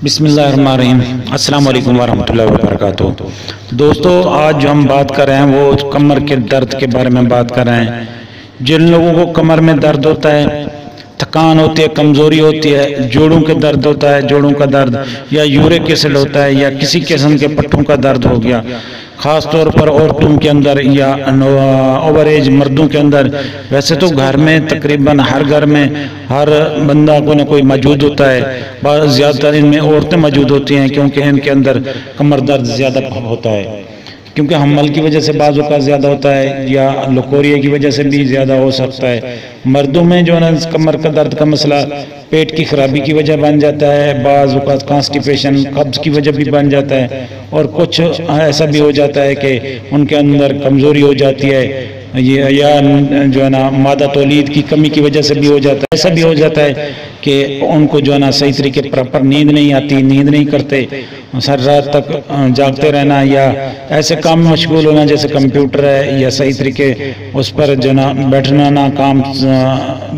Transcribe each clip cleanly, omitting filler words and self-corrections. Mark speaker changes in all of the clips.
Speaker 1: بسم اللہ الرحمن الرحیم۔ السلام علیکم ورحمۃ اللہ وبرکاتہ۔ دوستو، آج جو ہم بات کر رہے ہیں وہ کمر کے درد کے بارے میں بات کر رہے ہیں۔ جن لوگوں کو کمر میں درد ہوتا ہے، تھکان ہوتی ہے، کمزوری ہوتی ہے، جوڑوں کے درد ہوتا ہے، جوڑوں کا درد یا یورک ایسڈ ہوتا ہے یا کسی قسم کے پٹھوں کا درد ہو گیا، خاص طور پر عورتوں کے اندر یا اوور ایج مردوں کے اندر، ویسے تو گھر میں تقریباً ہر گھر میں ہر بندہ کو نہ کوئی موجود ہوتا ہے، زیادہ تر ان میں عورتیں موجود ہوتی ہیں کیونکہ ان کے اندر کمر درد زیادہ ہوتا ہے، کیونکہ حمل کی وجہ سے بعض اوقات زیادہ ہوتا ہے یا لکوریا کی وجہ سے بھی زیادہ ہو سکتا ہے۔ مردوں میں جو ہے نا کمر کا درد کا مسئلہ پیٹ کی خرابی کی وجہ بن جاتا ہے، بعض اوقات کانسٹیپیشن قبض کی وجہ بھی بن جاتا ہے، اور کچھ ایسا بھی ہو جاتا ہے کہ ان کے اندر کمزوری ہو جاتی ہے یا جو ہے نا مادہ تولید کی کمی کی وجہ سے بھی ہو جاتا ہے۔ ایسا بھی ہو جاتا ہے کہ ان کو جو ہے نا صحیح طریقے پر نیند نہیں آتی، نیند نہیں کرتے، سر رات تک جاگتے رہنا یا ایسے کام میں مشغول ہونا جیسے کمپیوٹر ہے، یا صحیح طریقے اس پر جو ہے نا بیٹھنا نہ، کام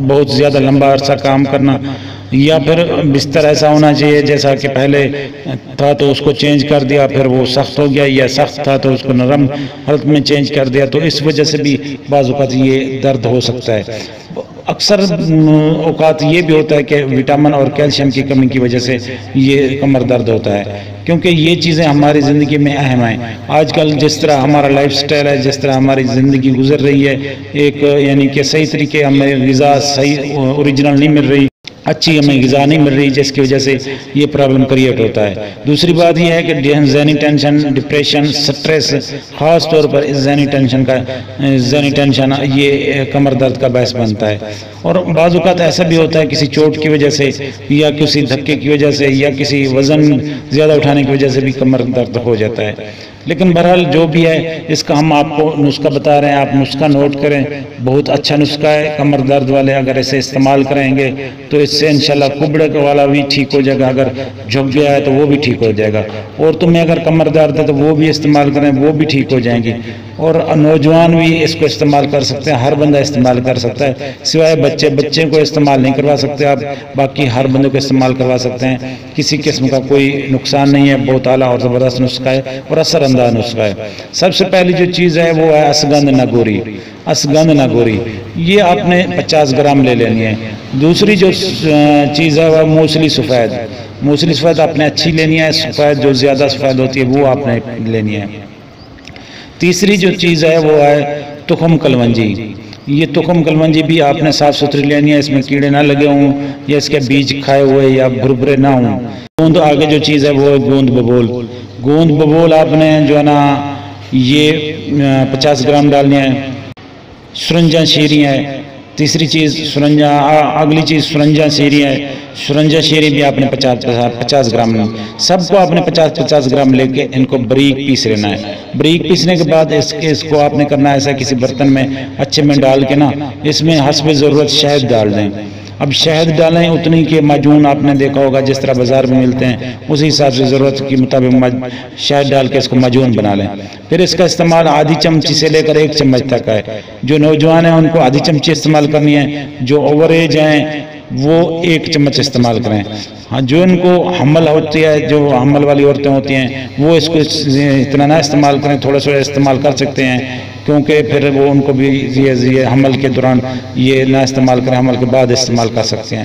Speaker 1: بہت زیادہ لمبا عرصہ کام کرنا، یا پھر بستر ایسا ہونا چاہیے جیسا کہ پہلے تھا تو اس کو چینج کر دیا پھر وہ سخت ہو گیا، یا سخت تھا تو اس کو نرم حالت میں چینج کر دیا، تو اس وجہ سے بھی بعض اوقات یہ درد ہو سکتا ہے۔ اکثر اوقات یہ بھی ہوتا ہے کہ وٹامن اور کیلشیم کی کمی کی وجہ سے یہ کمر درد ہوتا ہے، کیونکہ یہ چیزیں ہماری زندگی میں اہم ہیں۔ آج کل جس طرح ہمارا لائف سٹائل ہے، جس طرح ہماری زندگی گزر رہی ہے، ایک یعنی کہ صحیح طریقے ہمیں غذا صحیح اوریجنل نہیں مل رہی، اچھی ہمیں غذا نہیں مل رہی، جس کی وجہ سے یہ پرابلم کریٹ ہوتا ہے۔ دوسری بات یہ ہے کہ ذہنی ٹینشن، ڈپریشن، سٹریس، خاص طور پر ذہنی ٹینشن یہ کمر درد کا باعث بنتا ہے، اور بعض اوقات ایسا بھی ہوتا ہے کسی چوٹ کی وجہ سے یا کسی دھکے کی وجہ سے یا کسی وزن زیادہ اٹھانے کی وجہ سے بھی کمر درد ہو جاتا ہے۔ لیکن بہرحال جو بھی ہے، اس کا ہم آپ کو نسخہ بتا رہے ہیں، آپ نسخہ نوٹ کریں، بہت اچھا نسخہ ہے کمر درد والے اگر اسے استعمال کریں گے تو اس سے انشاءاللہ کبڑے والا بھی ٹھیک ہو جائے گا، اگر جھک گیا ہے تو وہ بھی ٹھیک ہو جائے گا، اور تمہیں اگر کمر درد ہے تو وہ بھی استعمال کریں، وہ بھی ٹھیک ہو جائیں گی، اور نوجوان بھی اس کو استعمال کر سکتے ہیں، ہر بندہ استعمال کر سکتا ہے، سوائے بچے کو استعمال نہیں کروا سکتے آپ، باقی ہر بندے کو استعمال کروا سکتے ہیں، کسی قسم کا کوئی نقصان نہیں ہے، بہت اعلیٰ اور زبردست نسخہ ہے اور اثر انداز نسخہ ہے۔ سب سے پہلی جو چیز ہے وہ ہے اشگندھ ناگوری۔ اشگندھ ناگوری یہ آپ نے 50 گرام لے لینی ہے۔ دوسری جو چیز ہے وہ موسلی سفید۔ موسلی سفید آپ نے اچھی لینی ہے، سفید جو زیادہ سفید ہوتی ہے وہ آپ نے لینی ہے۔ تیسری جو چیز ہے وہ ہے تخم کلونجی۔ یہ تخم کلونجی بھی آپ نے صاف ستھری لینی ہے، اس میں کیڑے نہ لگے ہوں یا اس کے بیج کھائے ہوئے یا بھربھرے نہ ہوں۔ گوند آگے جو چیز ہے وہ ہے گوند ببول۔ گوند ببول آپ نے جو ہے نا یہ 50 گرام ڈالنی ہے۔ سرنجا شیری ہے تیسری چیز، اگلی چیز سرنجا شیری ہے۔ سرنجا شیری بھی آپ نے 50 گرام لیں، سب کو آپ نے 50 گرام لے کے ان کو بریک پیس لینا ہے۔ بریک پیسنے کے بعد اس کو آپ نے کرنا ہے ایسا کسی برتن میں اچھے میں ڈال کے نا، اس میں حسب ضرورت شہد ڈال دیں۔ اب شہد ڈالیں اتنی کے معجون آپ نے دیکھا ہوگا جس طرح بازار میں ملتے ہیں، اسی حساب سے ضرورت کے مطابق شہد ڈال کے اس کو معجون بنا لیں۔ پھر اس کا استعمال آدھی چمچی سے لے کر 1 چمچ تک ہے۔ جو نوجوان ہیں ان کو آدھی چمچی استعمال کرنی ہے، جو اوور ایج ہیں وہ 1 چمچ استعمال کریں۔ ہاں، جو ان کو حمل ہوتی ہے، جو حمل والی عورتیں ہوتی ہیں وہ اس کو اتنا نہ استعمال کریں، تھوڑا سا استعمال کر سکتے ہیں، کیونکہ پھر وہ ان کو بھی یہ حمل کے دوران یہ نہ استعمال کریں، حمل کے بعد استعمال کر سکتے ہیں۔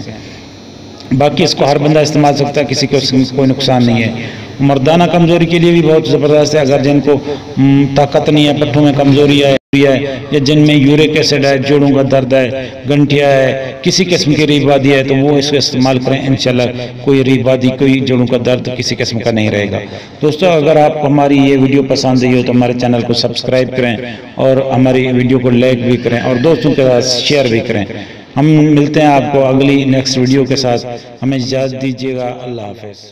Speaker 1: باقی اس کو ہر بندہ استعمال سکتا ہے، کسی کو کوئی نقصان نہیں ہے۔ مردانہ کمزوری کے لیے بھی بہت زبردست ہے، اگر جن کو طاقت نہیں ہے، پٹھوں میں کمزوری ہے یا جن میں یورک ایسڈ ہے، جوڑوں کا درد ہے، گنٹھیا ہے، کسی قسم کی ریح بادی ہے تو وہ اس کو استعمال کریں، انشاءاللہ کوئی ریح بادی، کوئی جوڑوں کا درد کسی قسم کا نہیں رہے گا۔ دوستو، اگر آپ کو ہماری یہ ویڈیو پسند آئی ہو تو ہمارے چینل کو سبسکرائب کریں اور ہماری ویڈیو کو لائک بھی کریں اور دوستوں کے ساتھ شیئر بھی کریں۔ ہم ملتے ہیں آپ کو اگلی نیکسٹ ویڈیو کے ساتھ، ہمیں اجازت دیجیے گا، اللہ حافظ۔